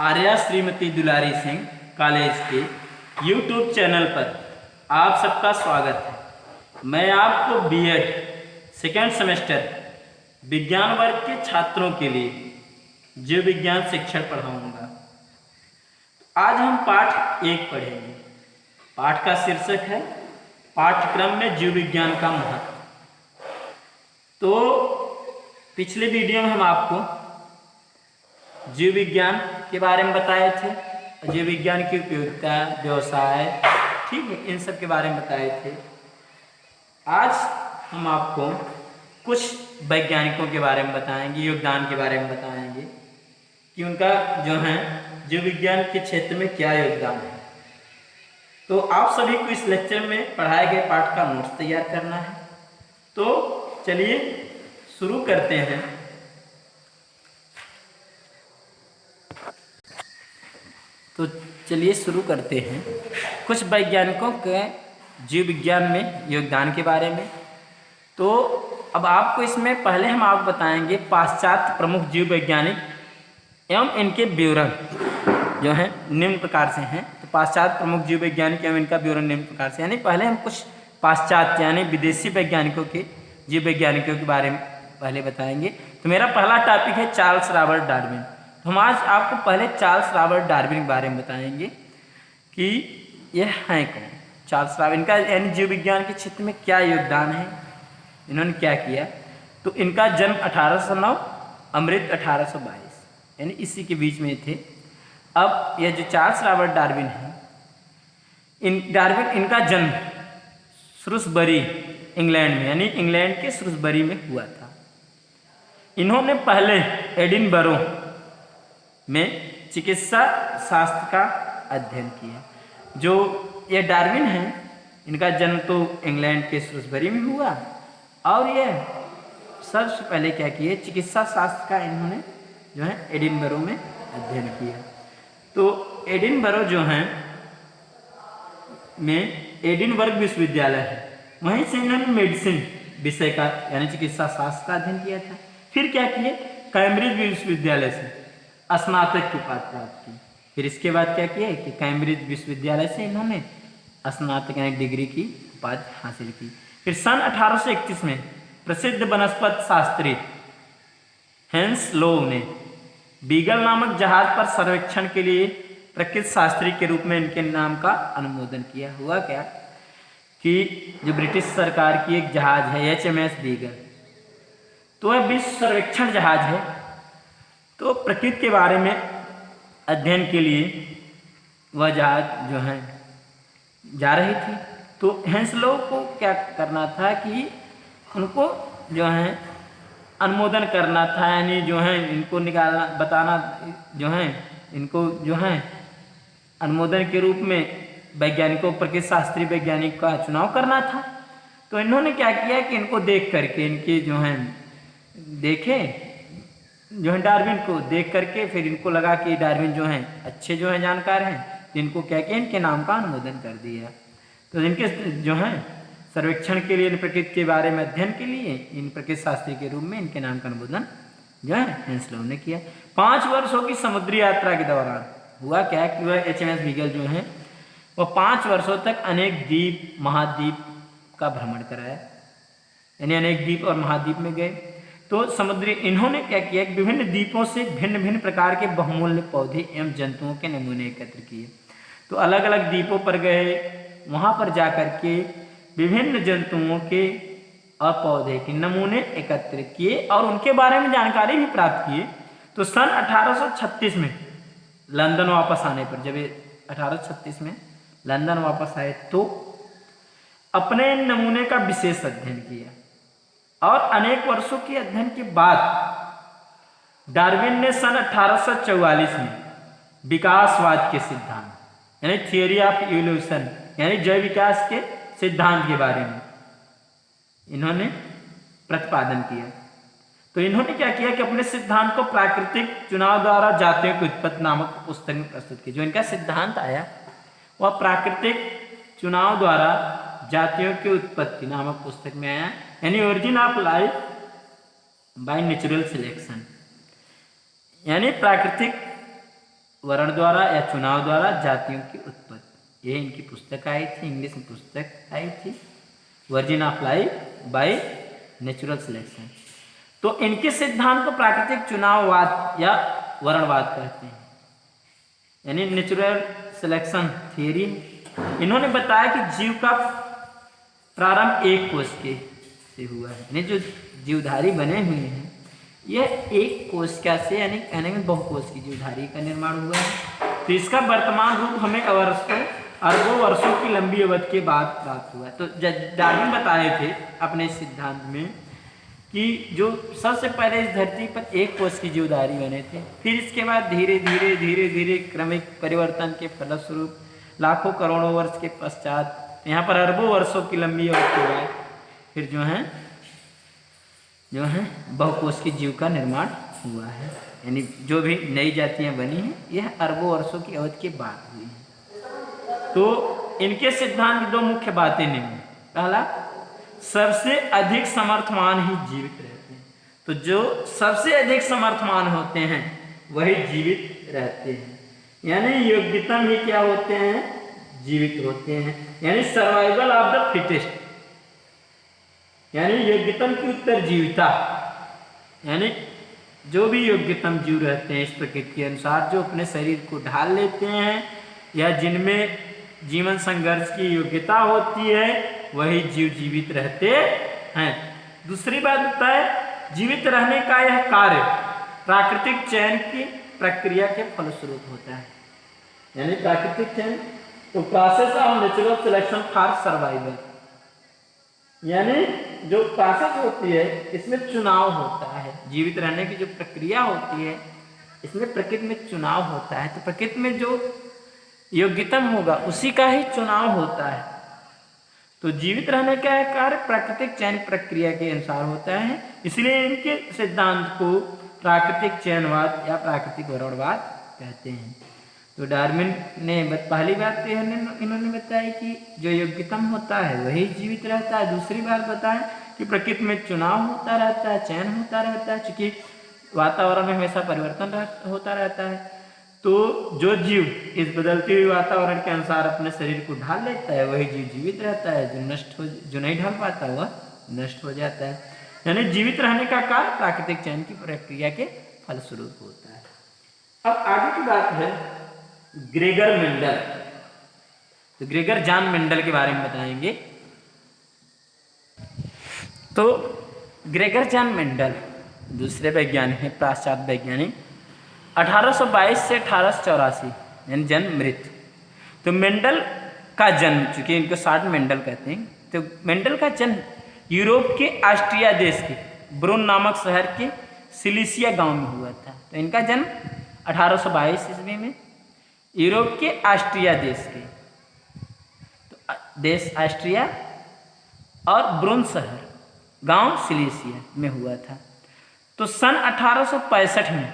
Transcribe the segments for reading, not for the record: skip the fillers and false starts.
आर्या श्रीमती दुलारी Singh college के YouTube channel पर आप सबका स्वागत है। मैं आपको बीएड सेकेंड सेमेस्टर विज्ञान वर्ग के छात्रों के लिए जीव विज्ञान शिक्षण पढ़ाऊंगा। आज हम पाठ 1 पढ़ेंगे। पाठ का शीर्षक है पाठ्यक्रम में जीव विज्ञान का महत्व। तो पिछले वीडियो में हम आपको जीव विज्ञान के बारे में बताए थे, जीव विज्ञान की उपयोगिता, व्यवसाय, ठीक है, इन सब के बारे में बताए थे। आज हम आपको कुछ वैज्ञानिकों के बारे में बताएंगे, योगदान के बारे में बताएंगे कि उनका जो है जीव विज्ञान के क्षेत्र में क्या योगदान है। तो आप सभी को इस लेक्चर में पढ़ाए गए पाठ का नोट्स तैयार करना है। तो चलिए शुरू करते हैं। कुछ वैज्ञानिकों के जीव विज्ञान में योगदान के बारे में। तो अब आपको इसमें पहले हम आपको बताएंगे पाश्चात्य प्रमुख जीव वैज्ञानिक एवं इनके विवरण जो हैं निम्न प्रकार से हैं। तो पाश्चात्य प्रमुख जीव वैज्ञानिक एवं इनका विवरण निम्न प्रकार से, यानी पहले हम कुछ पाश्चात्य यानी विदेशी वैज्ञानिकों के जीव वैज्ञानिकों के बारे में पहले बताएंगे। तो मेरा पहला टॉपिक है चार्ल्स रॉबर्ट डार्विन। तो हम आज आपको पहले चार्ल्स रॉबर्ट डार्विन के बारे में बताएंगे कि यह हैं कौन। चार्ल्स डार्विन का यानी जीव विज्ञान के क्षेत्र में क्या योगदान है, इन्होंने क्या किया। तो इनका जन्म 1809, अमृत 1822, यानी इसी के बीच में थे। अब यह जो चार्ल्स रॉबर्ट डार्विन है, इनका जन्म श्रूसबरी इंग्लैंड में, यानी इंग्लैंड के श्रूसबरी में हुआ था। इन्होंने पहले एडिनबरो में चिकित्सा शास्त्र का अध्ययन किया। जो ये डार्विन है, इनका जन्म तो इंग्लैंड के श्रूसबरी में हुआ और ये सबसे पहले क्या किए, चिकित्सा शास्त्र का इन्होंने जो है एडिनबरो में अध्ययन किया। तो एडिनबरो जो है में एडिनबर्ग विश्वविद्यालय है, वहीं से इन्होंने मेडिसिन विषय का यानी चिकित्सा शास्त्र का अध्ययन किया था। फिर क्या किए, कैम्ब्रिज विश्वविद्यालय से स्नातक की उपाधि प्राप्त की। फिर इसके बाद क्या किया कि कैम्ब्रिज विश्वविद्यालय से इन्होंने स्नातक यानी डिग्री की उपाधि हासिल की। फिर सन 1831 में प्रसिद्ध वनस्पति शास्त्री हेंस लो ने बीगल नामक जहाज पर सर्वेक्षण के लिए प्रकृति शास्त्री के रूप में इनके नाम का अनुमोदन किया। हुआ क्या कि जो ब्रिटिश सरकार की एक जहाज है HMS बीगल, तो यह विश्व सर्वेक्षण जहाज है। तो प्रकृति के बारे में अध्ययन के लिए वह जहाज जो है जा रही थी। तो हेंसलो को क्या करना था कि उनको जो है अनुमोदन करना था, यानी जो है इनको निकालना, बताना, जो है इनको जो है अनुमोदन के रूप में वैज्ञानिकों, प्रकृति शास्त्री वैज्ञानिक का चुनाव करना था। तो इन्होंने क्या किया कि इनको देख करके, इनके जो हैं देखे जो है डार्विन को देख करके, फिर इनको लगा कि डार्विन जो हैं अच्छे जो हैं जानकार हैं, तो इनको क्या किया, इनके नाम का अनुमोदन कर दिया। तो इनके जो हैं सर्वेक्षण के लिए, प्रकृति के बारे में अध्ययन के लिए, इन प्रकृति शास्त्री के रूप में इनके नाम का अनुमोदन जो है हेंसलो ने किया। 5 वर्षों की समुद्री यात्रा के दौरान हुआ क्या कि वह HMS बीगल जो है वह 5 वर्षों तक अनेक द्वीप महाद्वीप का भ्रमण कराया, यानी अनेक द्वीप और महाद्वीप में गए। तो समुद्री इन्होंने क्या किया कि विभिन्न द्वीपों से भिन्न भिन्न प्रकार के बहुमूल्य पौधे एवं जंतुओं के नमूने एकत्र किए। तो अलग अलग द्वीपों पर गए, वहाँ पर जाकर के विभिन्न जंतुओं के और पौधे के नमूने एकत्र किए और उनके बारे में जानकारी भी प्राप्त किए। तो सन 1836 में लंदन वापस आने पर, जब 1836 में लंदन वापस आए, तो अपने नमूने का विशेष अध्ययन किया और अनेक वर्षों के अध्ययन के बाद डार्विन ने सन 1844 में विकासवाद के सिद्धांत यानी थियोरी ऑफ इवोल्यूशन यानी जैव विकास के सिद्धांत के बारे में इन्होंने प्रतिपादन किया। तो इन्होंने क्या किया कि अपने सिद्धांत को प्राकृतिक चुनाव द्वारा जातियों की उत्पत्ति नामक पुस्तक में प्रस्तुत किया। जो इनका सिद्धांत आया वह प्राकृतिक चुनाव द्वारा जातियों की उत्पत्ति नामक पुस्तक में आया, यानी origin of life by natural selection, यानी प्राकृतिक वर्ण द्वारा या चुनाव द्वारा जातियों की उत्पत्ति। ये इनकी पुस्तक आई थी, इंग्लिश में पुस्तक आई थी, virgin of life by natural selection. तो इनके सिद्धांत को प्राकृतिक चुनाववाद या वर्णवाद कहते हैं, यानी नेचुरल सिलेक्शन थियरी। इन्होंने बताया कि जीव का प्रारंभ एक कोश के से हुआ है, यानी जो जीवधारी बने हुए हैं यह एक कोशिका से, यानी कहने में बहुकोश की जीवधारी का निर्माण हुआ है। तो इसका वर्तमान रूप हमें अरबों वर्षों की लंबी अवधि के बाद प्राप्त हुआ है। तो डार्विन बताए थे अपने सिद्धांत में कि जो सबसे पहले इस धरती पर एक कोश की जीवधारी बने थे, फिर इसके बाद धीरे धीरे क्रमिक परिवर्तन के फलस्वरूप लाखों करोड़ों वर्ष के पश्चात यहाँ पर अरबों वर्षों की लंबी अवधि के बाद फिर जो है बहुकोश की जीव का निर्माण हुआ है, यानी जो भी नई जातियाँ बनी हैं यह अरबों वर्षों की अवधि के बाद हुई हैं। तो इनके सिद्धांत की दो मुख्य बातें निम्न। पहला, सबसे अधिक समर्थमान ही जीवित रहते हैं। तो जो सबसे अधिक समर्थमान होते हैं वही जीवित रहते हैं, यानी योग्यतम ही क्या होते हैं, जीवित होते हैं, यानी सर्वाइवल ऑफ द फिटेस्ट, यानी योग्यतम की उत्तरजीविता, यानी जो भी योग्यतम जीव रहते हैं इस प्रकृति के अनुसार, जो अपने शरीर को ढाल लेते हैं या जिनमें जीवन संघर्ष की योग्यता होती है वही जीव जीवित रहते हैं। दूसरी बात होता है, जीवित रहने का यह कार्य प्राकृतिक चयन की प्रक्रिया के फलस्वरूप होता है, यानी प्राकृतिक चयन, तो process of natural selection for survival, यानी जो प्रोसेस होती है इसमें चुनाव होता है। जीवित रहने की जो प्रक्रिया होती है इसमें प्रकृति में चुनाव होता है, तो प्रकृति में जो योग्यतम होगा उसी का ही चुनाव होता है। तो जीवित रहने का कार्य प्राकृतिक चयन प्रक्रिया के अनुसार होता है, इसलिए इनके सिद्धांत को प्राकृतिक चयनवाद या प्राकृतिक वर्णवाद कहते हैं। तो डार्विन ने पहली बात तो इन्होंने बताया कि जो योग्यतम होता है वही जीवित रहता है। दूसरी बात बताएं कि प्रकृति में चुनाव होता रहता है, चयन होता रहता है, क्योंकि वातावरण में हमेशा परिवर्तन होता रहता है। तो जो जीव इस बदलते हुए वातावरण के अनुसार अपने शरीर को ढाल लेता है वही जीव जीवित रहता है, जो नहीं ढाल पाता वह नष्ट हो जाता है, यानी जीवित रहने का कार्य प्राकृतिक चयन की प्रक्रिया के फलस्वरूप होता है। अब आगे की बात है ग्रेगर मेंडल। तो ग्रेगर जॉन मेंडल के बारे में बताएंगे। तो ग्रेगर जॉन मेंडल दूसरे वैज्ञानिक हैं, पाश्चात्य वैज्ञानिक, 1822 से 1884 यानी जन्म मृत्यु। तो मेंडल का जन्म, चूंकि इनको शॉर्ट मेंडल कहते हैं, तो मेंडल का जन्म यूरोप के ऑस्ट्रिया देश के ब्रून नामक शहर के सिलिसिया गांव में हुआ था। तो इनका जन्म 1822 ईस्वी में यूरोप के ऑस्ट्रिया देश के, तो देश ऑस्ट्रिया और ब्रून शहर गांव सिलिसिया में हुआ था। तो सन 1865 में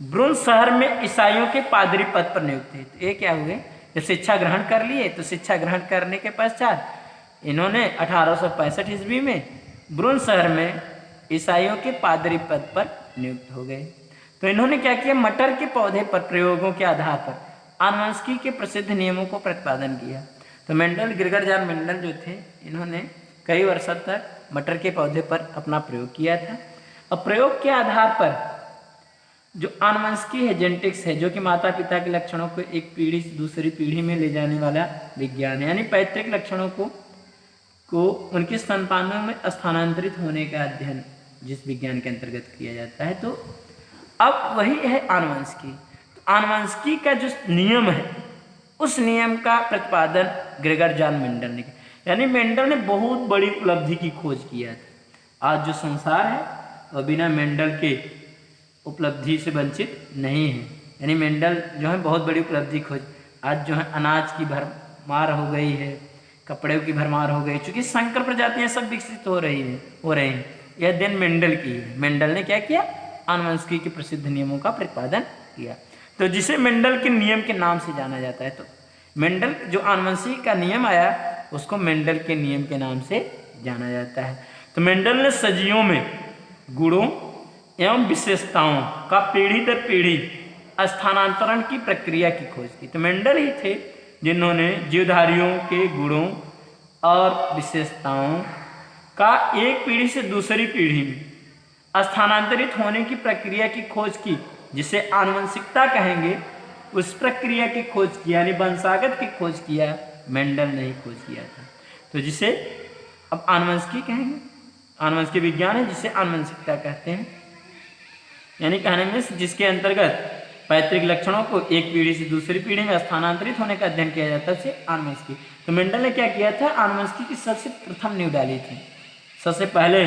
ब्रून शहर में ईसाइयों के पादरी पद पर नियुक्त थे। तो ये क्या हुए, जब शिक्षा ग्रहण कर लिए तो शिक्षा ग्रहण करने के पश्चात इन्होंने 1865 ईस्वी में ब्रून शहर में ईसाइयों के पादरी पद पर नियुक्त हो गए। तो इन्होंने क्या किया, मटर के पौधे पर प्रयोगों के आधार पर आनुवंशिकी के प्रसिद्ध नियमों को प्रतिपादन किया। तो मेंडल, ग्रेगर जॉन मेंडल जो थे, इन्होंने कई वर्षों तक मटर के पौधे पर अपना प्रयोग किया था। और प्रयोग के आधार पर जो आनुवंशिकी है, जेनेटिक्स है, जो कि माता पिता के लक्षणों को एक पीढ़ी से दूसरी पीढ़ी में ले जाने वाला विज्ञान है, यानी पैतृक लक्षणों को उनकी संतानों में स्थानांतरित होने का अध्ययन जिस विज्ञान के अंतर्गत किया जाता है। तो अब वही है आनुवंशिकी। तो आनुवंशिकी का जो नियम है उस नियम का प्रतिपादन ग्रेगर जॉन मेंडल ने किया, यानी मेंडल ने बहुत बड़ी उपलब्धि की खोज किया था। आज जो संसार है वह बिना मेंडल के उपलब्धि से वंचित नहीं है, यानी मेंडल जो है बहुत बड़ी उपलब्धि खोज। आज जो है अनाज की भरमार हो गई है, कपड़े की भरमार हो गई, चूंकि संकर प्रजातियां सब विकसित हो रही हैं। यह देन मेंडल की है। मेंडल ने क्या किया, आनुवंशिकी के प्रसिद्ध नियमों का प्रतिपादन किया, तो जिसे मेंडल के नियम के नाम से जाना जाता है। तो मेंडल जो आनुवंशिकी का नियम आया उसको मेंडल के नियम के नाम से जाना जाता है। तो मेंडल ने सजीवों में गुणों एवं विशेषताओं का पीढ़ी दर पीढ़ी स्थानांतरण की प्रक्रिया की खोज की। तो मेंडल ही थे जिन्होंने जीवधारियों के गुणों और विशेषताओं का एक पीढ़ी से दूसरी पीढ़ी में स्थानांतरित होने की प्रक्रिया की खोज की, जिसे आनुवंशिकता कहेंगे। उस प्रक्रिया की खोज की यानी वंशागत की खोज किया मेंडल ने ही खोज किया था। तो जिसे अब आनुवंशिकी कहेंगे, आनुवंशिक विज्ञान है जिसे आनुवंशिकता कहते हैं। यानी कहने में जिसके अंतर्गत पैतृक लक्षणों को एक पीढ़ी से दूसरी पीढ़ी में स्थानांतरित होने का अध्ययन किया जाता है, उसे आनुवंशिकी। तो मेंडल ने क्या किया था, आनुवंशिकी की सबसे प्रथम नींव डाली थी। सबसे पहले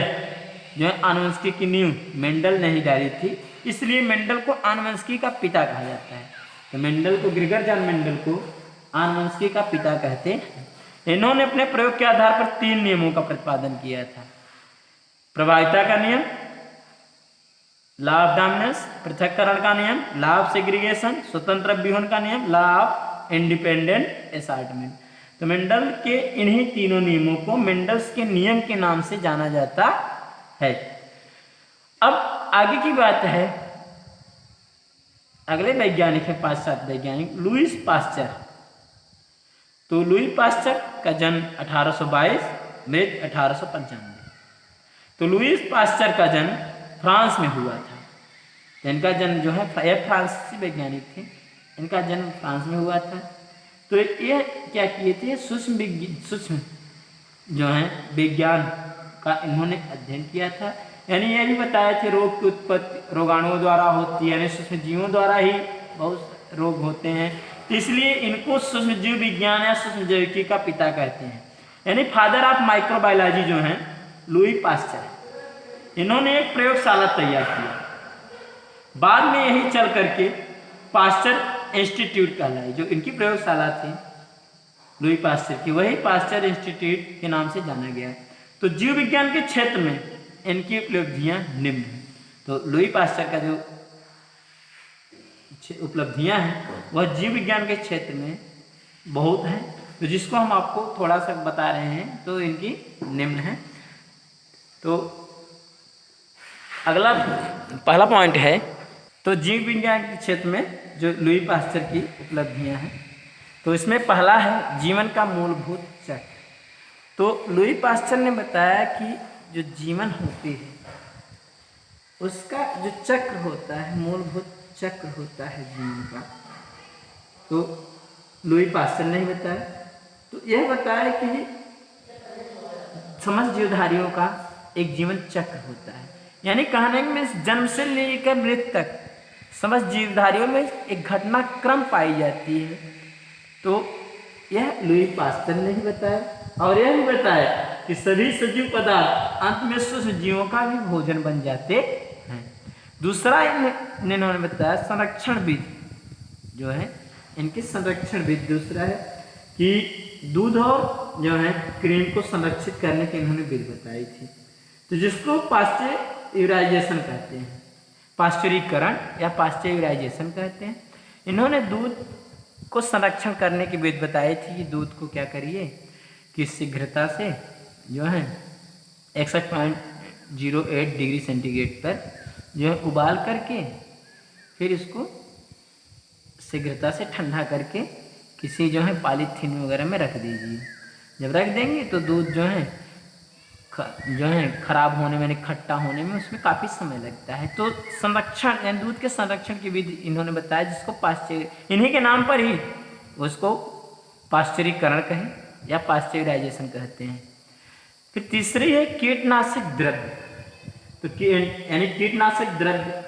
जो है आनुवंशिकी की नींव मेंडल ने ही डाली थी, इसलिए मेंडल को आनुवंशिकी का पिता कहा जाता है। तो मेंडल को, ग्रेगर जॉन मेंडल को आनुवंशिकी का पिता कहते हैं। इन्होंने अपने प्रयोग के आधार पर 3 नियमों का प्रतिपादन किया था। प्रभाविता का नियम, लॉ ऑफ डोमिनेंस, पृथक्करण का नियम, लॉ ऑफ सेग्रीगेशन, स्वतंत्र विहन का नियम, लॉ ऑफ इंडिपेंडेंट असॉर्टमेंट। तो मेंडल के इन्हीं तीनों नियमों को मेंडल्स के नियम के नाम से जाना जाता है। अब आगे की बात है, अगले वैज्ञानिक है पाश्चात्य वैज्ञानिक लुईस पाश्चर। तो लुई पाश्चर का जन्म 1822, मृत्यु 1895। तो लुईस पाश्चर का जन्म फ्रांस में हुआ था। इनका जन्म जो है, यह फ्रांसीसी वैज्ञानिक थे, इनका जन्म फ्रांस में हुआ था। तो ये क्या किए थे, सूक्ष्म जो है विज्ञान का इन्होंने अध्ययन किया था। यानी ये भी बताए थे रोग की उत्पत्ति रोगाणुओं द्वारा होती है, यानी सूक्ष्म जीवों द्वारा ही बहुत रोग होते हैं। तो इसलिए इनको सूक्ष्म जीव विज्ञान या सूक्ष्म जैविकी का पिता कहते हैं। यानी फादर ऑफ माइक्रोबायोलॉजी जो है लुई पाश्चर। इन्होंने एक प्रयोगशाला तैयार किया, बाद में यही चल करके पाश्चर इंस्टीट्यूट कहलाई। जो इनकी प्रयोगशाला थी लुई पाश्चर की, वही पाश्चर इंस्टीट्यूट के नाम से जाना गया। तो जीव विज्ञान के क्षेत्र में इनकी उपलब्धियां निम्न हैं। तो लुई पाश्चर का जो उपलब्धियां हैं वह जीव विज्ञान के क्षेत्र में बहुत हैं, तो जिसको हम आपको थोड़ा सा बता रहे हैं। तो इनकी निम्न है। तो अगला पहला पॉइंट है, तो जीव विज्ञान के क्षेत्र में जो लुई पाश्चर की उपलब्धियां हैं, तो इसमें पहला है जीवन का मूलभूत चक्र। तो लुई पाश्चर ने बताया कि जो जीवन होती है उसका जो चक्र होता है, मूलभूत चक्र होता है जीवन का, तो लुई पाश्चर ने बताया। तो यह बताया कि समस्त जीवधारियों का एक जीवन चक्र होता है। यानी कहने में जन्म से लेकर मृत्यु तक समस्त जीवधारियों में एक घटनाक्रम पाई जाती है। तो यह लुई पाश्चर ने ही बताया। और यह भी बताया कि सभी सजीव पदार्थ अंत में सूक्ष्म जीवों का भी भोजन बन जाते हैं। दूसरा इन्होंने बताया संरक्षण विधि जो है, इनकी संरक्षण विधि दूसरा है कि दूध और जो है क्रीम को संरक्षित करने की इन्होंने विधि बताई थी। तो जिसको पाश्चराइजेशन कहते हैं, पाश्चरीकरण या पाश्चराइजेशन कहते हैं। इन्होंने दूध को संरक्षण करने की विधि बताई थी कि दूध को क्या करिए कि शीघ्रता से जो है 61.08 डिग्री सेंटीग्रेड पर जो है उबाल करके फिर इसको शीघ्रता से ठंडा करके किसी जो है पॉलीथीन वगैरह में रख दीजिए। जब रख देंगे तो दूध जो है खराब होने में, खट्टा होने में उसमें काफ़ी समय लगता है। तो संरक्षण यानी दूध के संरक्षण की विधि इन्होंने बताया, जिसको इन्हीं के नाम पर ही उसको पाश्चरीकरण कहें या पाश्चराइजेशन कहते हैं। फिर तीसरी है कीटनाशक द्रव्य। तो यानी कीटनाशक द्रव्य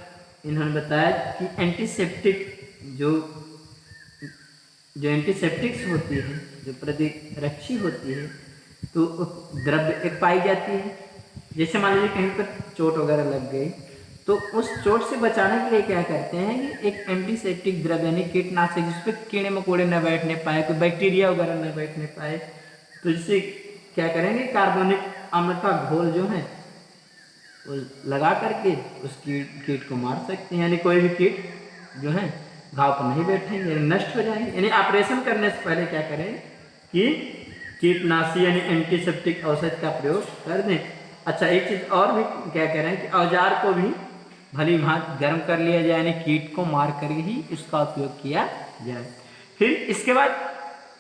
इन्होंने बताया कि एंटीसेप्टिक जो एंटीसेप्टिक्स होती है, जो प्रतिरक्षी होती है, तो द्रव्य एक पाई जाती है। जैसे मान लीजिए कहीं पर चोट वगैरह लग गई, तो उस चोट से बचाने के लिए क्या करते हैं कि एक एंटीसेप्टिक द्रव्य यानी कीटनाशक, जिस पर कीड़े मकोड़े न बैठने पाए, कोई बैक्टीरिया वगैरह न बैठने पाए, तो जिससे क्या करेंगे कार्बनिक अम्ल का घोल जो है वो लगा करके उस कीट को मार सकते हैं। यानी कोई भी कीट जो है घाव पर नहीं बैठेंगे, यानी नष्ट हो जाएंगे। यानी ऑपरेशन करने से पहले क्या करें कि कीटनाशी यानी एंटीसेप्टिक औषध का प्रयोग कर दें। अच्छा, एक चीज़ और भी क्या कह रहे हैं कि औजार को भी भली भांति गर्म कर लिया जाए, यानी कीट को मार कर ही उसका उपयोग किया जाए। फिर इसके बाद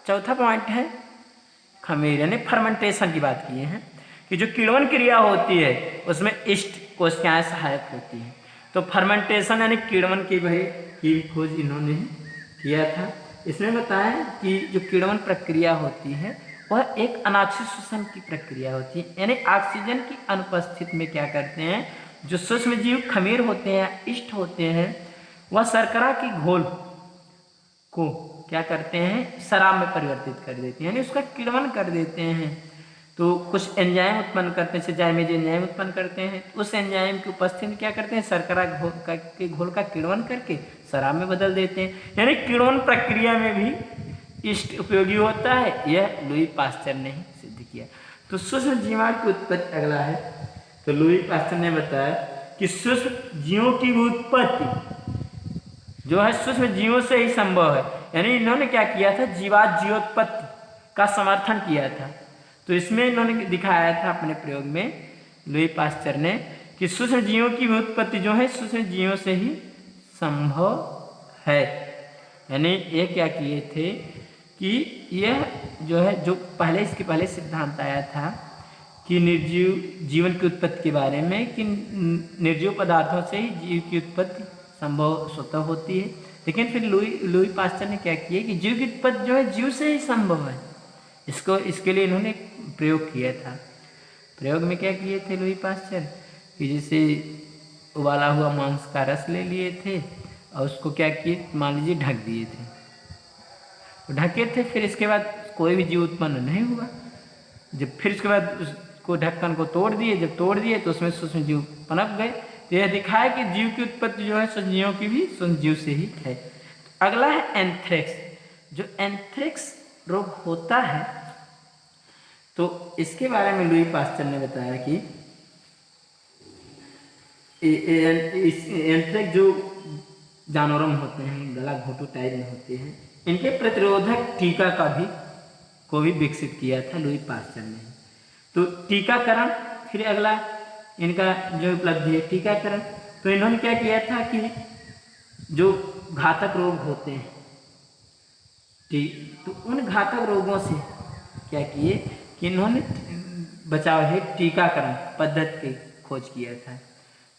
चौथा पॉइंट है खमीर, यानी फर्मेंटेशन की बात किए हैं कि जो किण्वन क्रिया होती है उसमें ईस्ट कोशिकाएं सहायक होती हैं। तो फर्मेंटेशन यानी किण्वन की खोज इन्होंने किया था। इसमें बताया कि जो किण्वन प्रक्रिया होती है वह एक अनाक्षी श्वसन की प्रक्रिया होती है, यानी ऑक्सीजन की अनुपस्थिति में क्या करते हैं, जो सूक्ष्म जीव खमीर होते हैं, ईस्ट होते हैं, वह शर्करा की घोल को क्या करते हैं, शराब में परिवर्तित कर देते हैं, यानी उसका किण्वन कर देते हैं। तो कुछ एंजाइम उत्पन्न करते हैं, जाइमेज एंजाइम उत्पन्न करते हैं। उस एंजाइम की उपस्थिति में क्या करते हैं, शर्करा के घोल का किण्वन करके शराब में बदल देते हैं, यानी किण्वन प्रक्रिया में भी ईस्ट उपयोगी होता है। यह लुई पास्चर ने ही सिद्ध किया। तो सूक्ष्म जीवाणु की उत्पत्ति अगला है। तो लुई पास्चर ने बताया कि सूक्ष्म जीवों की उत्पत्ति जो है सूक्ष्म जीवों से ही संभव है, यानी इन्होंने क्या किया था, जीवात जीवोत्पत्ति का समर्थन किया था। तो इसमें इन्होंने दिखाया था अपने प्रयोग में लुई पास्चर ने कि सूक्ष्म जीवों की उत्पत्ति जो है सूक्ष्म जीवों से ही संभव है। यानी ये क्या किए थे कि यह जो है, जो पहले इसके पहले सिद्धांत आया था कि निर्जीव जीवन की उत्पत्ति के बारे में कि निर्जीव पदार्थों से ही जीव की उत्पत्ति संभव स्वतः होती है। लेकिन फिर लुई पास्चर ने क्या किया कि जीव की उत्पत्ति जो है जीव से ही संभव है। इसके लिए इन्होंने प्रयोग किया था। प्रयोग में क्या किए थे लुई पास्चर कि जैसे उबाला हुआ मांस का रस ले लिए थे और उसको क्या किए, मान लीजिए ढक दिए थे, तो ढके थे। फिर इसके बाद कोई भी जीव उत्पन्न नहीं हुआ। जब फिर इसके बाद उसको ढक्कन को तोड़ दिए, जब तोड़ दिए तो उसमें सूक्ष्म जीव पनप गए। तो यह दिखाया कि जीव की उत्पत्ति जो है सूक्ष्म जीवों की भी सूक्ष्म जीव से ही है। अगला है एंथ्रेक्स। जो एंथ्रेक्स रोग होता है तो इसके बारे में लुई पास्चर ने बताया कि एंथ्रेक्स जो जानवरों में होते हैं, गला घोटू टाइप में होते हैं, इनके प्रतिरोधक टीका को भी विकसित किया था लुई पास्चर ने। तो टीकाकरण, फिर अगला इनका जो उपलब्धि है टीकाकरण। तो इन्होंने क्या किया था कि जो घातक रोग होते हैं तो उन घातक रोगों से क्या किए कि इन्होंने बचाव है टीकाकरण पद्धति की खोज किया था।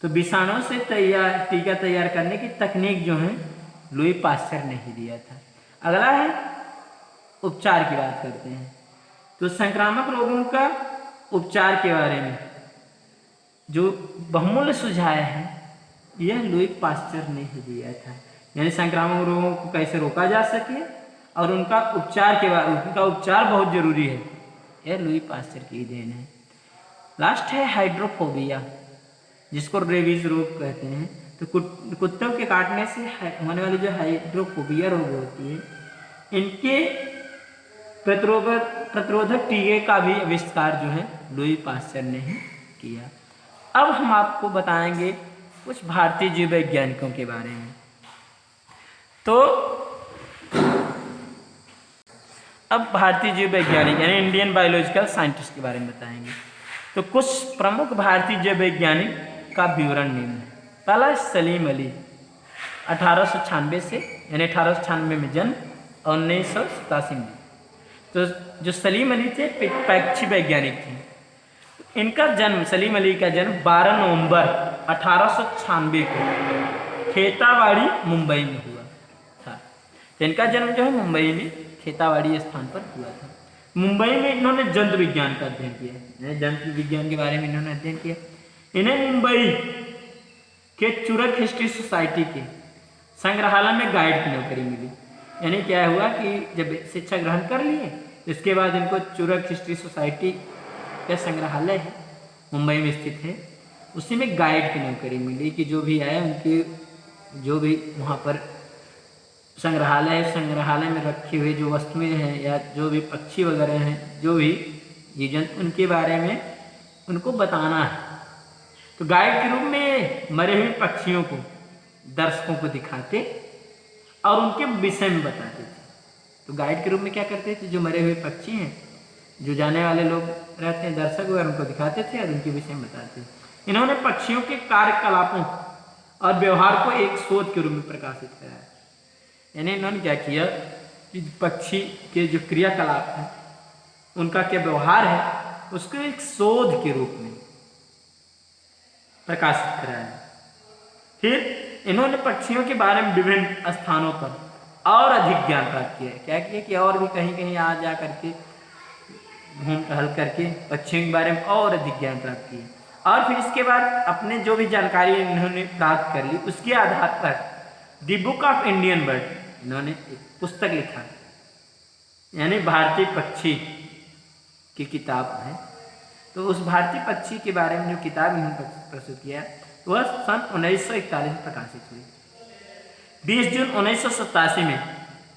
तो विषाणु से टीका तैयार करने की तकनीक जो है लुई पास्चर ने ही दिया था। अगला है उपचार की बात करते हैं। तो संक्रामक रोगों का उपचार के बारे में जो बहुमूल्य सुझाव है यह लुई पास्चर ने ही दिया था, यानी संक्रामक रोगों को कैसे रोका जा सके और उनका उपचार के बारे, उनका उपचार बहुत जरूरी है, यह लुई पास्चर की देन है। लास्ट है हाइड्रोफोबिया, जिसको रेबीज रोग कहते हैं। तो कुत्तों के काटने से होने वाली जो हाइड्रोफोबिया रोग होती है, इनके प्रतिरोधक टीके का भी आविष्कार जो है लुई पास्चर ने ही किया। अब हम आपको बताएंगे कुछ भारतीय जीव वैज्ञानिकों के बारे में। तो अब भारतीय जीव वैज्ञानिक यानी इंडियन बायोलॉजिकल साइंटिस्ट के बारे में बताएंगे। तो कुछ प्रमुख भारतीय जीव वैज्ञानिक का विवरण निम्न है। पहला सलीम अली, 1896 से यानी 1896 में जन्म और 1987 में। तो जो सलीम अली थे पक्षी वैज्ञानिक थे। इनका जन्म, सलीम अली का जन्म 12 नवंबर 1896 को खेतावाड़ी मुंबई में हुआ था। तो इनका जन्म जो है मुंबई में खेतावाड़ी स्थान पर हुआ था। मुंबई में इन्होंने जंतु विज्ञान का अध्ययन किया, जंतु विज्ञान के बारे में इन्होंने अध्ययन किया। इन्हें मुंबई के चुरक हिस्ट्री सोसाइटी के संग्रहालय में गाइड की नौकरी मिली। यानी क्या हुआ कि जब शिक्षा ग्रहण कर लिए इसके बाद इनको चुरक हिस्ट्री सोसाइटी का संग्रहालय है मुंबई में स्थित है, उसी में गाइड की नौकरी मिली कि जो भी आए उनके जो भी वहाँ पर संग्रहालय है, संग्रहालय में रखी हुई जो वस्तुएं हैं या जो भी पक्षी वगैरह हैं, जो भी जीव जंतु, उनके बारे में उनको बताना है। तो गाइड के रूप में मरे हुए पक्षियों को दर्शकों को दिखाते और उनके विषय में बताते थे। तो गाइड के रूप में क्या करते थे, जो मरे हुए पक्षी हैं, जो जाने वाले लोग रहते हैं दर्शक वगैरह, उनको दिखाते थे और उनके विषय में बताते थे। इन्होंने पक्षियों के कार्यकलापों और व्यवहार को एक शोध के रूप में प्रकाशित कराया। यानी इन्होंने क्या किया कि पक्षी के जो क्रियाकलाप हैं, उनका क्या व्यवहार है, उसको एक शोध के रूप में प्रकाशित कराया। फिर इन्होंने पक्षियों के बारे में विभिन्न स्थानों पर और अधिक ज्ञान प्राप्त किया। क्या किया कि और भी कहीं कहीं आ जा करके घूम टहल करके पक्षियों के बारे में और अधिक ज्ञान प्राप्त किया। और फिर इसके बाद अपने जो भी जानकारी इन्होंने प्राप्त कर ली, उसके आधार पर the book of Indian bird इन्होंने एक पुस्तक लिखा, यानी भारतीय पक्षी की किताब है। तो उस भारतीय पक्षी के बारे में जो किताब इन्होंने प्रस्तुत किया वह सन 1941 में प्रकाशित हुई। 20 जून 1987 में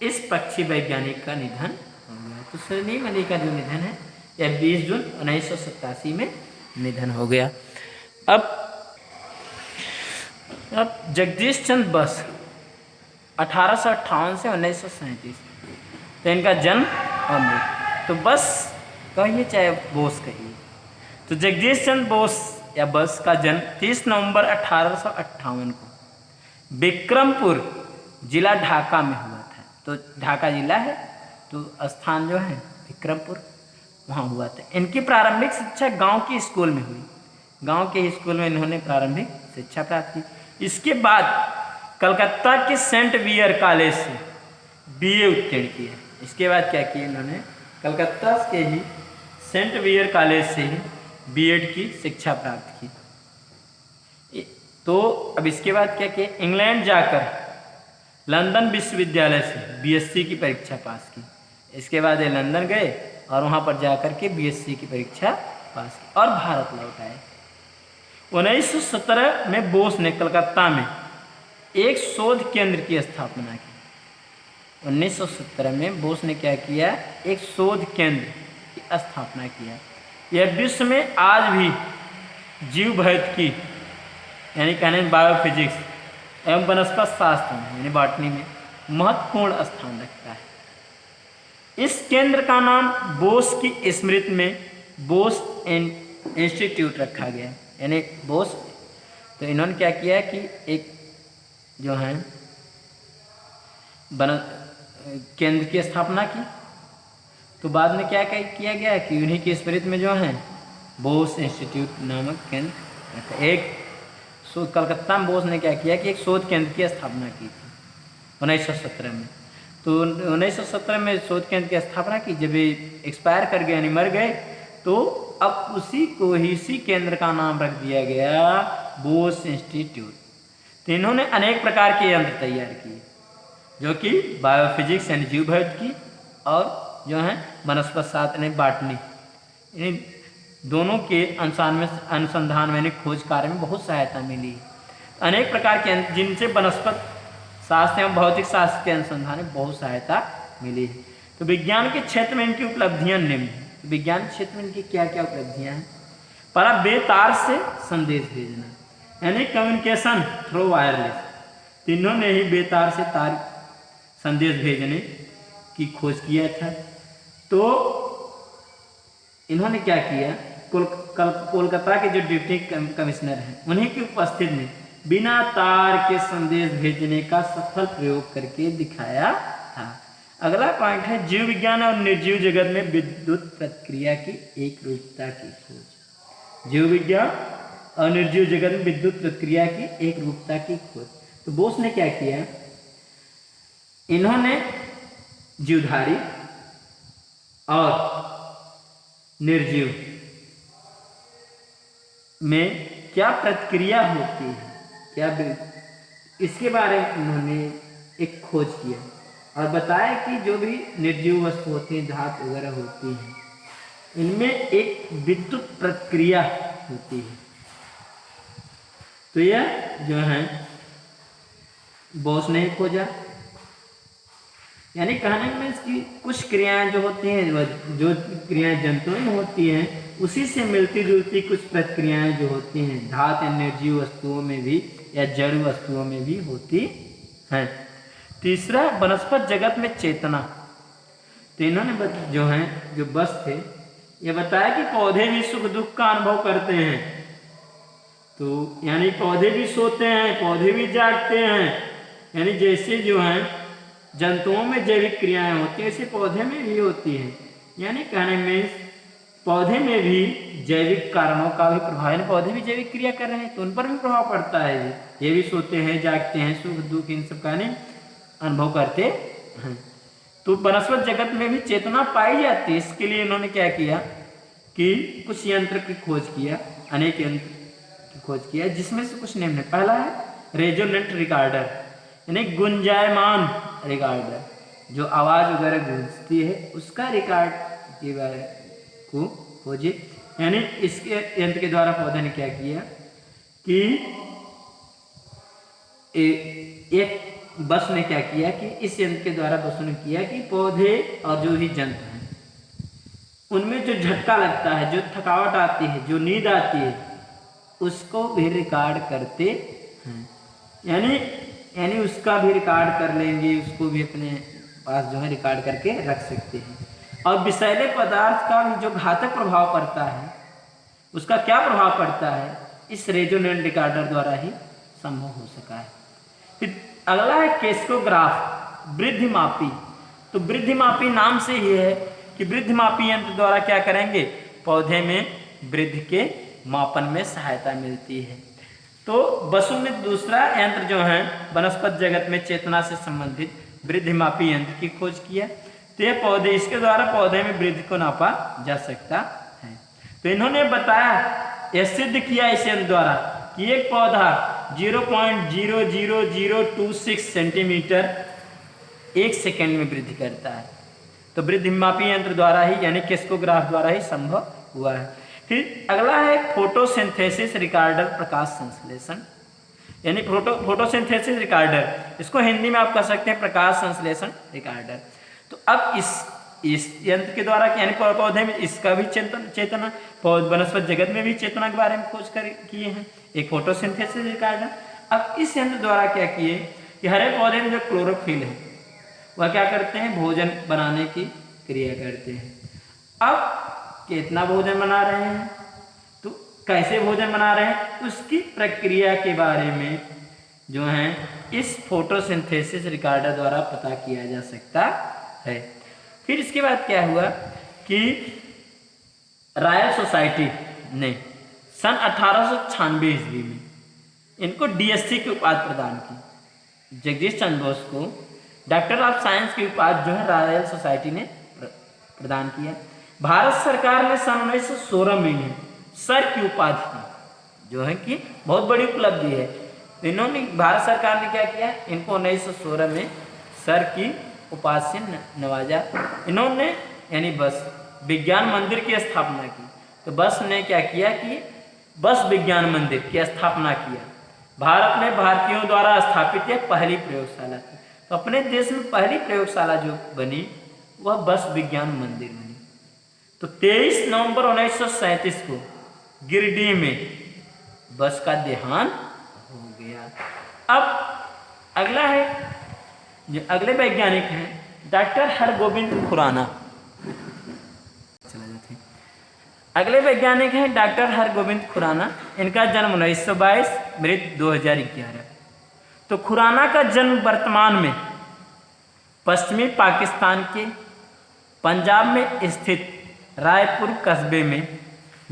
इस पक्षी वैज्ञानिक का निधन हो गया। तो सलीम अली का जो निधन है यह 20 जून 1987 में निधन हो गया। अब जगदीश चंद्र बस 1858 से 1937, तो इनका जन्म और मृत्यु। तो बस कहिए चाहे बोस कहिए, तो जगदीश चंद्र बोस या बस का जन्म 30 नवंबर 1858 को विक्रमपुर जिला ढाका में हुआ था। तो ढाका जिला है, तो स्थान जो है विक्रमपुर, वहाँ हुआ था। इनकी प्रारंभिक शिक्षा गांव के स्कूल में हुई। गांव के स्कूल में इन्होंने प्रारंभिक शिक्षा प्राप्त की। इसके बाद कलकत्ता के सेंट वियर कॉलेज से बीए उत्तीर्ण किया। इसके बाद क्या किया इन्होंने, कलकत्ता के ही सेंट वियर कॉलेज से ही बीएड की शिक्षा प्राप्त की। तो अब इसके बाद क्या किया, इंग्लैंड जाकर लंदन विश्वविद्यालय से बीएससी की परीक्षा पास की। इसके बाद ये लंदन गए और वहाँ पर जाकर के बीएससी की परीक्षा पास की और भारत लौट आए। 1917 में बोस ने कलकत्ता में एक शोध केंद्र की स्थापना की। 1917 में बोस ने क्या किया, एक शोध केंद्र की स्थापना किया। यह विश्व में आज भी जीव भौतिकी यानी कहने बायोफिजिक्स एवं वनस्पति शास्त्र में यानी बॉटनी में महत्वपूर्ण स्थान रखता है। इस केंद्र का नाम बोस की स्मृति में बोस इंस्टीट्यूट रखा गया, यानी बोस। तो इन्होंने क्या किया कि एक जो है केंद्र की स्थापना की। तो बाद में क्या किया गया कि उन्हीं की स्मृति में जो है बोस इंस्टीट्यूट नामक केंद्र रखा। एक कलकत्ता में बोस ने क्या किया कि एक शोध केंद्र की स्थापना की थी 1917 में। तो 1917 में शोध केंद्र की स्थापना की। जब ये एक्सपायर कर गए यानी मर गए, तो अब उसी को ही इसी केंद्र का नाम रख दिया गया बोस इंस्टीट्यूट। तो इन्होंने अनेक प्रकार के यंत्र तैयार किए, जो कि बायोफिजिक्स यानी जीव भौतिकी और जो है वनस्पति शास्त्र यानी बॉटनी, इन दोनों के अनुसंधान में खोज कार्य में बहुत सहायता मिली। अनेक प्रकार के जिनसे वनस्पति शास्त्र एवं भौतिक शास्त्र के अनुसंधान में बहुत सहायता मिली है। तो विज्ञान के क्षेत्र में इनकी उपलब्धियां निम्न हैं। तो विज्ञान के क्षेत्र में इनकी क्या क्या उपलब्धियां हैं। पहला, बेतार से संदेश भेजना यानी कम्युनिकेशन थ्रू वायरलेस। तो इन्होंने ही बेतार से तार संदेश भेजने की खोज किया था। तो इन्होंने क्या किया, कोलकाता के जो डिप्टी कमिश्नर हैं उन्हीं की उपस्थिति में बिना तार के संदेश भेजने का सफल प्रयोग करके दिखाया था। अगला पॉइंट है जीव विज्ञान और निर्जीव जगत में विद्युत प्रक्रिया की एक रूपता की खोज। जीव विज्ञान और निर्जीव जगत में विद्युत प्रक्रिया की एक रूपता की खोज। तो बोस ने क्या किया, इन्होंने जीवधारी और निर्जीव में क्या प्रक्रिया होती है, क्या इसके बारे में उन्होंने एक खोज किया और बताया कि जो भी निर्जीव वस्तु होती है, धातु वगैरह होती हैं, इनमें एक विद्युत प्रक्रिया होती है। तो यह जो है बोस ने खोजा। यानी कहने में इसकी कुछ क्रियाएं जो होती हैं, जो क्रियाएं जंतुओं में होती हैं, उसी से मिलती जुलती कुछ प्रक्रियाएं जो होती हैं धातु या निर्जीव वस्तुओं में भी या जड़ वस्तुओं में भी होती हैं। तीसरा, वनस्पति जगत में चेतना। तो इन्होंने जो बस थे ये बताया कि पौधे भी सुख दुख का अनुभव करते हैं। तो यानी पौधे भी सोते हैं, पौधे भी जागते हैं, यानी जैसे जो है जंतुओं में जैविक क्रियाएं होती हैं, ऐसे पौधे में भी होती हैं। यानी कहने में पौधे में भी जैविक कारणों का भी प्रभाव, यानी पौधे भी जैविक क्रिया कर रहे हैं तो उन पर भी प्रभाव पड़ता है। ये भी सोते हैं, जागते हैं, सुख दुख इन सब का अनुभव करते हैं। तो वनस्पत जगत में भी चेतना पाई जाती है। इसके लिए इन्होंने क्या किया कि कुछ यंत्र की खोज किया, अनेक यंत्र की खोज किया, जिसमें से कुछ निम्न। पहला है रेजोनेंट रिकॉर्डर, यानी गुंजायमान रिकॉर्डर, जो आवाज वगैरह गूंजती है उसका रिकॉर्ड के बारे को खोजे। यानी इसके यंत्र के द्वारा पौधे ने क्या किया कि एक बस ने क्या किया कि इस यंत्र के द्वारा बस ने किया कि पौधे और जो भी जंतु हैं उनमें जो झटका लगता है, जो थकावट आती है, जो नींद आती है, उसको भी रिकॉर्ड करते हैं। यानी उसका भी रिकॉर्ड कर लेंगे, उसको भी अपने पास जो है रिकॉर्ड करके रख सकते हैं। और विषैले पदार्थ का भी जो घातक प्रभाव पड़ता है, उसका क्या प्रभाव पड़ता है, इस रेजोनेंट रिकॉर्डर द्वारा ही संभव हो सका है। फिर अगला है केस्कोग्राफ, वृद्धिमापी। तो वृद्धिमापी नाम से ही है कि वृद्धिमापी यंत्र द्वारा क्या करेंगे, पौधे में वृद्धि के मापन में सहायता मिलती है। तो बसु में दूसरा यंत्र जो है वनस्पत जगत में चेतना से संबंधित वृद्धिमापी यंत्र की खोज किया। तो ये पौधे, इसके द्वारा पौधे में वृद्धि को नापा जा सकता है। तो इन्होंने बताया, यह सिद्ध किया इस यंत्र द्वारा कि एक पौधा 0.00026 सेंटीमीटर 1 सेकेंड में वृद्धि करता है। तो वृद्धिमापी यंत्र द्वारा ही, यानी केस्कोग्राफ द्वारा ही संभव हुआ है। फिर अगला है फोटोसिंथेसिस रिकॉर्डर, प्रकाश संश्लेषण, यानी फोटोसिंथेसिस रिकॉर्डर, इसको हिंदी में आप कह सकते हैं प्रकाश संश्लेषण रिकॉर्डर। तो अब इस यंत्र के द्वारा, यानी पौधे में इसका भी चेतना, वनस्पत जगत में भी चेतना के बारे में खोज किए हैं, एक फोटोसिंथेसिस रिकॉर्डर। अब इस यंत्र द्वारा क्या किए कि हरे पौधे में जो क्लोरोफिल है वह क्या करते हैं, भोजन बनाने की क्रिया करते हैं। अब कितना भोजन बना रहे हैं, तो कैसे भोजन बना रहे हैं, उसकी प्रक्रिया के बारे में जो है इस फोटोसिंथेसिस रिकॉर्डर द्वारा पता किया जा सकता है। फिर इसके बाद क्या हुआ कि रॉयल सोसाइटी ने सन 1896 ईस्वी में इनको डीएससी की उपाधि प्रदान की। जगदीश चंद्र बोस को डॉक्टर ऑफ साइंस की उपाधि जो है रॉयल सोसाइटी ने प्रदान किया। भारत सरकार ने सन 1916 में सर की उपाधि दी, जो है कि बहुत बड़ी उपलब्धि है। इन्होंने, भारत सरकार ने क्या किया, इनको 1916 में सर की उपाधि से नवाजा। इन्होंने यानी बस विज्ञान मंदिर की स्थापना की। तो बस ने क्या किया कि बस विज्ञान मंदिर की स्थापना किया। भारत में भारतीयों द्वारा स्थापित यह पहली प्रयोगशाला थी। तो अपने देश में पहली प्रयोगशाला जो बनी वह बस विज्ञान मंदिर बनी। तो 23 नवंबर 1937 को गिरिडीह में बस का देहांत हो गया। अब अगला है, जो अगले वैज्ञानिक हैं डॉक्टर हरगोविंद खुराना। चला जाते हैं, अगले वैज्ञानिक हैं डॉक्टर हरगोविंद खुराना। इनका जन्म 1922, मृत्यु 2011। तो खुराना का जन्म वर्तमान में पश्चिमी पाकिस्तान के पंजाब में स्थित रायपुर कस्बे में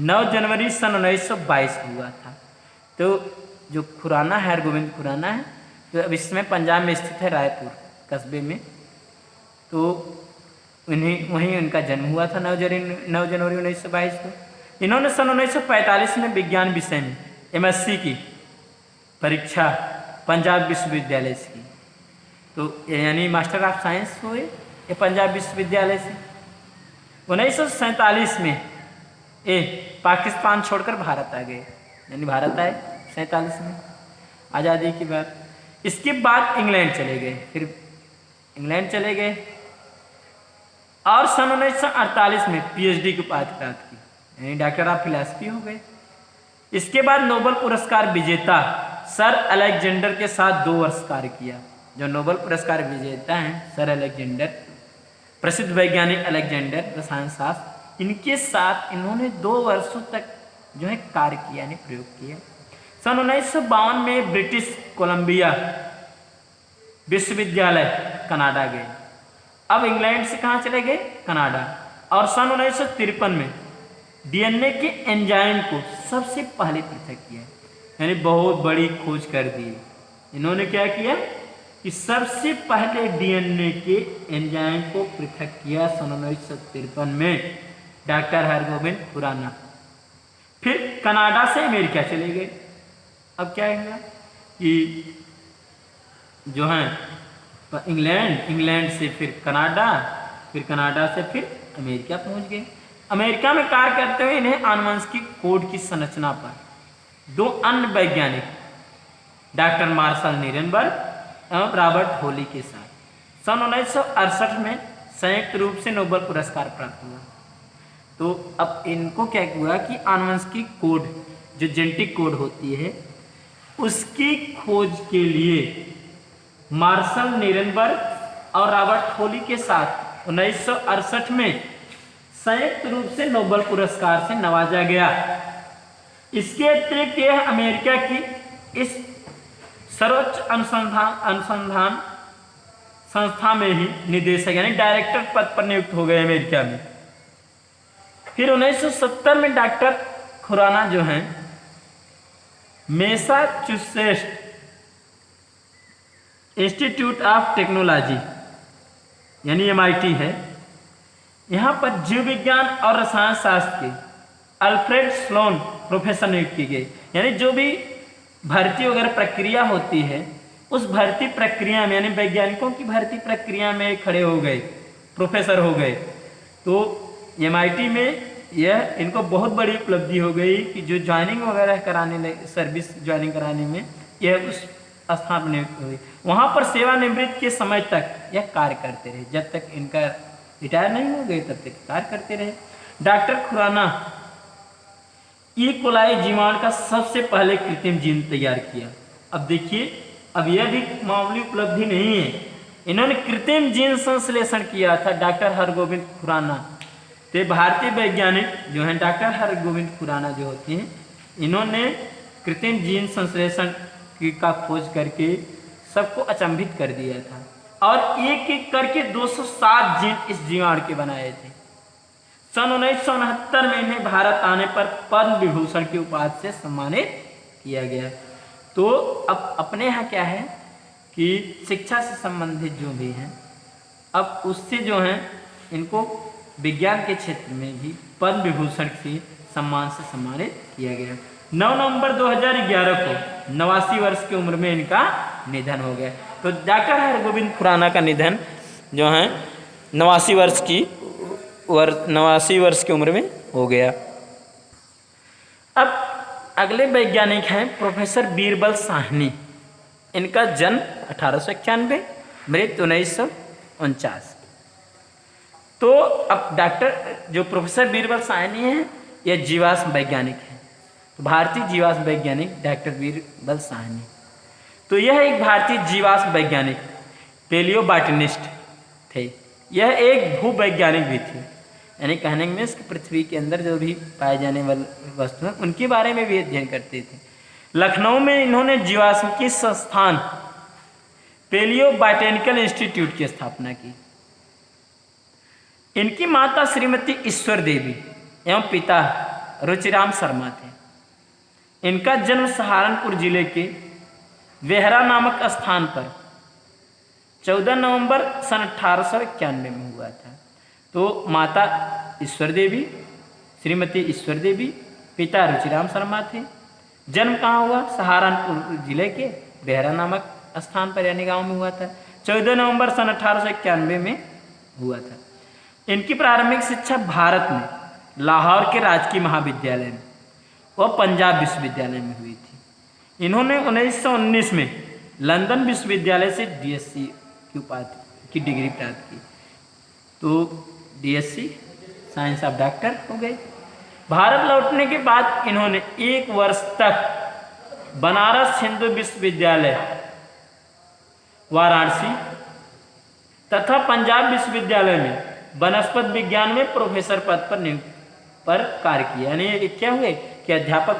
9 जनवरी सन 1922 हुआ था। तो जो खुराना है, हरगोविंद खुराना है, तो अब इसमें पंजाब में स्थित है रायपुर कस्बे में। तो वहीं उनका जन्म हुआ था 9 जनवरी 1922 को। इन्होंने सन 1945 में विज्ञान विषय में MSc की परीक्षा पंजाब विश्वविद्यालय से की। तो यानी मास्टर ऑफ साइंस हुए ये पंजाब विश्वविद्यालय से। 1947 में ये पाकिस्तान छोड़कर भारत आ गए, यानी भारत आए 47 में आज़ादी के बाद। इसके बाद इंग्लैंड चले गए, फिर इंग्लैंड चले गए और सन 1948 में PhD की उपाधि प्राप्त की, यानी डॉक्टर ऑफ फिलॉसफी हो गए। इसके बाद नोबेल पुरस्कार विजेता सर अलेक्जेंडर के साथ 2 वर्ष कार्य किया। जो नोबेल पुरस्कार विजेता हैं सर अलेक्जेंडर, प्रसिद्ध वैज्ञानिक अलेक्जेंडर रसायन शास्त्र, इनके साथ इन्होंने 2 वर्षों तक जो है कार्य किया, यानी प्रयोग किया। सन 1952 में ब्रिटिश कोलंबिया विश्वविद्यालय कनाडा गए। अब इंग्लैंड से कहाँ चले गए? कनाडा। और सन 1953 में डीएनए के एंजाइम को सबसे पहले पृथक किया, यानी बहुत बड़ी खोज कर दी। इन्होंने क्या किया कि सबसे पहले डीएनए के एंजाइम को पृथक किया सन 1953 में डॉक्टर हरगोविंद खुराना। फिर कनाडा से अमेरिका चले गए। अब क्या हुआ कि जो है इंग्लैंड से फिर कनाडा से फिर अमेरिका पहुंच गए। अमेरिका में कार्य करते हुए इन्हें आनुवंशिक कोड की संरचना पर दो अन्य वैज्ञानिक डॉक्टर मार्शल नीरेनबर्ग एवं रॉबर्ट होली के साथ सन 1968 में संयुक्त रूप से नोबेल पुरस्कार प्राप्त हुआ। तो अब इनको क्या हुआ कि आनुवंशिक कोड जो जेनेटिक कोड होती है उसकी खोज के लिए मार्शल नीरेनबर्ग और रॉबर्ट होली के साथ 1968 में संयुक्त रूप से नोबेल पुरस्कार से नवाजा गया। इसके अतिरिक्त यह अमेरिका की इस सर्वोच्च अनुसंधान संस्था में ही निदेशक यानी डायरेक्टर पद पर नियुक्त हो गए अमेरिका में। फिर 1970 में डॉक्टर खुराना जो हैं मैसाचुसेट्स इंस्टीट्यूट ऑफ टेक्नोलॉजी यानी MIT है, यहाँ पर जीव विज्ञान और रसायन शास्त्र के अल्फ्रेड स्लोन प्रोफेसर नियुक्त की गई। यानी जो भी भर्ती वगैरह प्रक्रिया होती है उस भर्ती प्रक्रिया में यानी वैज्ञानिकों की भर्ती प्रक्रिया में खड़े हो गए, प्रोफेसर हो गए। तो MIT में यह इनको बहुत बड़ी उपलब्धि हो गई कि जो ज्वाइनिंग वगैरह कराने सर्विस ज्वाइनिंग कराने में यह उस स्थान पर नियुक्त हुई। वहाँ पर सेवानिवृत्त के समय तक यह कार्य करते रहे, जब तक इनका रिटायर नहीं हो गए तब तक कार्य करते रहे। डॉक्टर खुराना ई कोलाई जीवाणु का सबसे पहले कृत्रिम जीन तैयार किया। अब देखिए, अब यह भी मामूली उपलब्धि नहीं है, इन्होंने कृत्रिम जीन संश्लेषण किया था डॉक्टर हरगोविंद खुराना। तो भारतीय वैज्ञानिक जो हैं डॉक्टर हरगोविंद खुराना जो होते हैं, इन्होंने कृत्रिम जीन संश्लेषण का खोज करके सबको अचंभित कर दिया था और एक एक करके 207 जीन इस जीवाणु के बनाए थे। सन 1969 में इन्हें भारत आने पर पद्म विभूषण की उपाधि से सम्मानित किया गया। तो अब अपने यहाँ क्या है कि शिक्षा से संबंधित जो भी हैं अब उससे जो हैं इनको विज्ञान के क्षेत्र में भी पद्म विभूषण के सम्मान से सम्मानित किया गया। 9 नवंबर 2011 को 89 वर्ष की उम्र में इनका निधन हो गया। तो डॉक्टर हरगोविंद खुराना का निधन जो है 89 वर्ष की उम्र में हो गया। अब अगले वैज्ञानिक हैं प्रोफेसर बीरबल साहनी। इनका जन्म 1891, मृत्यु 1949। तो अब डॉक्टर जो प्रोफेसर बीरबल साहनी हैं यह जीवाश्म वैज्ञानिक हैं, भारतीय जीवाश्म वैज्ञानिक डॉक्टर बीरबल साहनी। तो यह एक भारतीय जीवाश्म वैज्ञानिक पेलियोबॉटनिस्ट थे। यह एक भूवैज्ञानिक भी थे, यानी कहने में इसकी पृथ्वी के अंदर जो भी पाए जाने वाले वस्तु हैं उनके बारे में भी अध्ययन करते थे। लखनऊ में इन्होंने जीवाश्मिकी संस्थान पेलियोबॉटनिकल इंस्टीट्यूट की स्थापना की। इनकी माता श्रीमती ईश्वर देवी एवं पिता रुचिराम शर्मा थे। इनका जन्म सहारनपुर जिले के वेहरा नामक स्थान पर 14 नवंबर सन 1891 में हुआ था। तो माता ईश्वर देवी, श्रीमती ईश्वर देवी, पिता रुचिराम शर्मा थे। जन्म कहाँ हुआ? सहारनपुर जिले के वेहरा नामक स्थान पर यानी गांव में हुआ था। 14 नवंबर सन 1891 में हुआ था। इनकी प्रारंभिक शिक्षा भारत में लाहौर के राजकीय महाविद्यालय में व पंजाब विश्वविद्यालय में हुई थी। इन्होंने 1919 में लंदन विश्वविद्यालय से DSc की उपाधि की डिग्री प्राप्त की। तो DSc साइंस ऑफ डॉक्टर हो गए। भारत लौटने के बाद इन्होंने 1 वर्ष तक बनारस हिंदू विश्वविद्यालय वाराणसी तथा पंजाब विश्वविद्यालय में वनस्पति विज्ञान में प्रोफेसर पद पर कार्य किया। यानी क्या हुए कि अध्यापक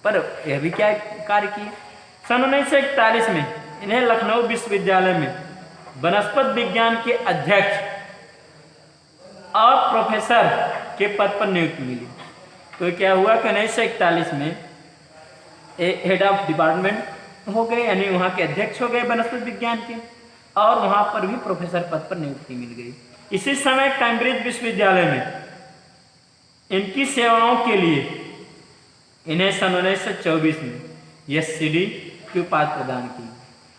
पर यह भी क्या कार्य किए। सन 1941 में इन्हें लखनऊ विश्वविद्यालय में वनस्पति विज्ञान के अध्यक्ष और प्रोफेसर के पद पर नियुक्ति मिली। तो क्या हुआ कि 1941 में हेड ऑफ डिपार्टमेंट हो गए, यानी वहाँ के अध्यक्ष हो गए वनस्पति विज्ञान के, और वहाँ पर भी प्रोफेसर पद पर नियुक्ति मिल गई। इसी समय कैम्ब्रिज विश्वविद्यालय में इनकी सेवाओं के लिए इन्हें सन 1924 में SCD की उपाधि प्रदान की।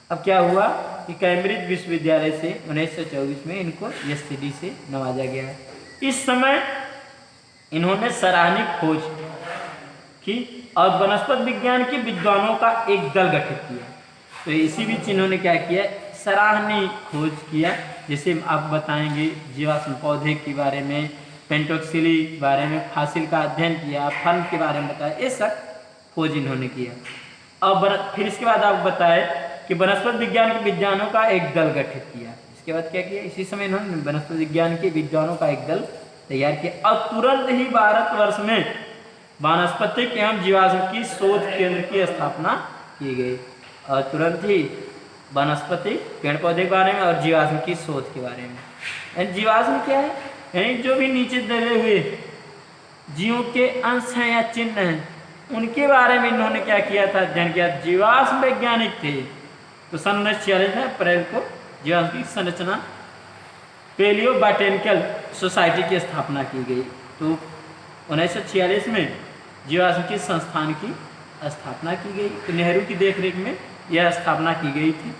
अब क्या हुआ कि कैम्ब्रिज विश्वविद्यालय से 1924 में इनको SCD से नवाजा गया। इस समय इन्होंने सराहनीय खोज की और वनस्पति विज्ञान के विद्वानों का एक दल गठित किया। तो इसी बीच इन्होंने क्या किया, सराहनीय खोज किया। जैसे आप बताएंगे जीवाश्म पौधे के बारे में, पेंटोक्सिली के बारे में, फासिल का अध्ययन किया, फर्न के बारे में बताया, ये सब खोज इन्होंने किया। और फिर इसके बाद आप बताए कि वनस्पति विज्ञान के विद्वानों का एक दल गठित किया। इसके बाद क्या किया, इसी समय इन्होंने वनस्पति विज्ञान के विद्वानों का एक दल तैयार किया और तुरंत ही भारतवर्ष में वानस्पतिक एवं जीवाश्म की शोध केंद्र की स्थापना की गई। और तुरंत ही वनस्पति पेड़ पौधे के बारे में और जीवाश्म की शोध के बारे में। यानी जीवाश्म क्या है, यानी जो भी नीचे दबे हुए जीवों के अंश हैं या चिन्ह हैं, उनके बारे में इन्होंने क्या किया था, अध्ययन किया। जीवाश्म वैज्ञानिक थे। तो सन 1946 अप्रैल को जीवाश्म की संरचना पेलियो बॉटेनिकल सोसाइटी की स्थापना की गई। तो 1946 में जीवाश्म की संस्थान की स्थापना की गई। तो नेहरू की देखरेख में यह स्थापना की गई थी।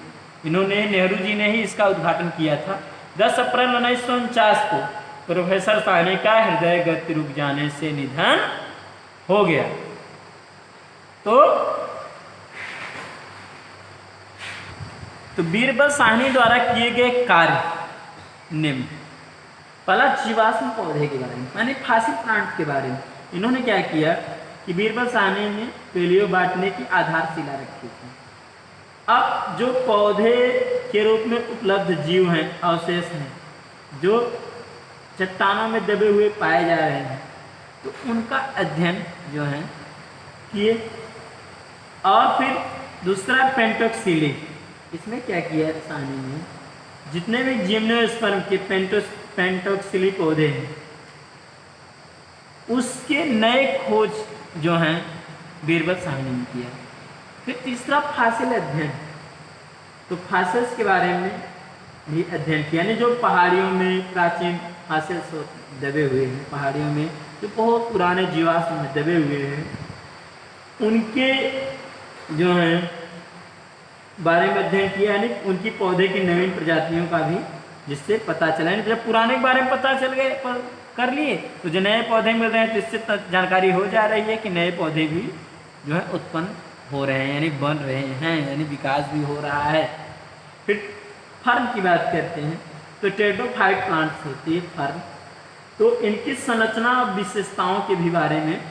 नेहरू जी ने ही इसका उद्घाटन किया था। 10 अप्रैल 1949 को प्रोफेसर साहनी का हृदय गति रुक जाने से निधन हो गया। तो बीरबल साहनी द्वारा किए गए कार्य निम्न। पहला, जीवाश्म पौधे के बारे में, यानी फासिल प्लांट के बारे में इन्होंने क्या किया कि बीरबल साहनी ने पेलियो बांटने की आधारशिला रखी थी। अब जो पौधे के रूप में उपलब्ध जीव हैं, अवशेष हैं, जो चट्टानों में दबे हुए पाए जा रहे हैं, तो उनका अध्ययन जो है किए। और फिर दूसरा, पेंटोक्सिली, इसमें क्या किया साहनी ने, जितने भी जिम्नोस्पर्म के पेंटोक्सिली पौधे हैं उसके नए खोज जो हैं बीरबल साहनी ने किया। फिर तीसरा, फासिल अध्ययन। तो फासिल्स के बारे में भी अध्ययन किया, यानी जो पहाड़ियों में प्राचीन फासिल्स दबे हुए हैं, पहाड़ियों में जो बहुत पुराने जीवाश्म में दबे हुए हैं, उनके जो हैं बारे में अध्ययन किया, यानी उनकी पौधे की नवीन प्रजातियों का भी, जिससे पता चला। यानी जब पुराने के बारे में पता चल गए पर कर लिए, तो जो नए पौधे मिल रहे हैं, तो इससे जानकारी हो जा रही है कि नए पौधे भी जो है उत्पन्न हो रहे हैं, यानी बन रहे हैं, यानी विकास भी हो रहा है। फिर फर्न की बात करते हैं। तो टेरिडोफाइट प्लांट्स होती है फर्न। तो इनकी संरचना और विशेषताओं के भी बारे में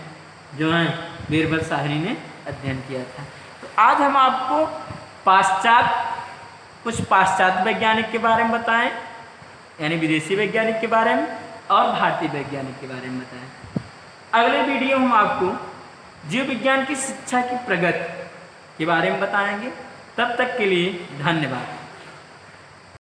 जो है बीरबल साहनी ने अध्ययन किया था। तो आज हम आपको कुछ पाश्चात्य वैज्ञानिक के बारे में बताएं, यानी विदेशी वैज्ञानिक के बारे में, और भारतीय वैज्ञानिक के बारे में बताएं। अगले वीडियो हम आपको जीव विज्ञान की शिक्षा की प्रगति के बारे में बताएंगे। तब तक के लिए धन्यवाद।